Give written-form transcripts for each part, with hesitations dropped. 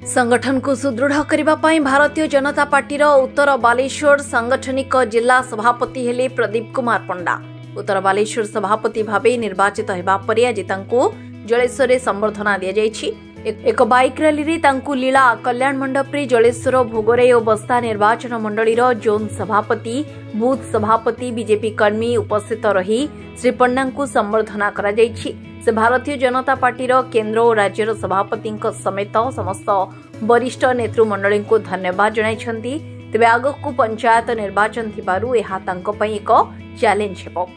संगठन को सुदृढ़ करने भारतीय जनता पार्टी उत्तर बालेश्वर सांगठनिक जिला सभापति हेले प्रदीप कुमार पंडा। उत्तर बालेश्वर सभापति भावे निर्वाचित होगा पर आज जलेश्वर संबर्धना दि जाइछि। एक बाइक रैली रे तांकु लीला कल्याण मंडप रे जलेश्वर भोगरे और बस्ता निर्वाचन मंडली जोन सभापति बूथ सभापति बीजेपी कर्मी उपस्थित रही श्री पंडा को संबर्धना करा जाइछि। से भारतीय जनता पार्टी केंद्र और राज्यर सभापति समेत समस्त वरिष्ठ नेतृमंडली को धन्यवाद जणाइछन्ति। तेबे आगकु पंचायत निर्वाचन थिबारु एहा तांको पई एक चैलेंज हेबो।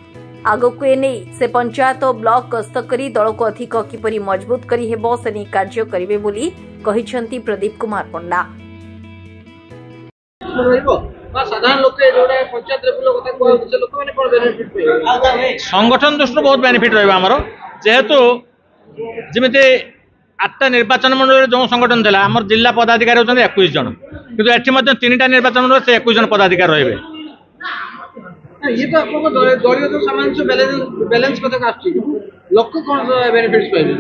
आगकु एने से पंचायत और ब्लॉक गस्त करी दल को अधिक किपरि मजबूत करी हेबो से नै कार्य करिवे बोली कहिछन्ति प्रदीप कुमार पंडा। संगठन दृष्टि बहुत बेनिफिट रहा आमर जेहेतु जमी 8टा निर्वाचन मंडल जो संगठन था आम जिला पदाधिकारी होती 21 जन किंतु एटी 3टा निर्वाचन मंडल से 21 जन पदाधिकारी रहे। ये तो आपको दलीय जो सामंजस्य बैलेंस लोक कौन बेनिफिट्स पाइबे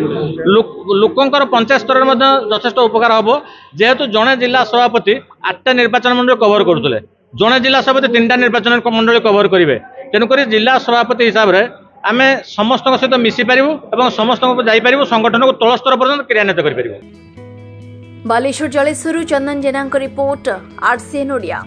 लोकंकर पंचायत स्तर में यथेष्ट उपकार हम जेहेतु जड़े जिला सभापति 8टा निर्वाचन मंडल कवर करुले जड़े जिला सभापति 3टा निर्वाचन मंडल कवर करेंगे। तेणुक जिला सभापति हिसाब से आम समस्त सहित मिसी पारू और समस्त जापर संगठन को तल स्तर पर्यंत क्रियान्वित कर। बालेश्वर जलेश्वर चंदन जेना रिपोर्ट RCN ओडिया।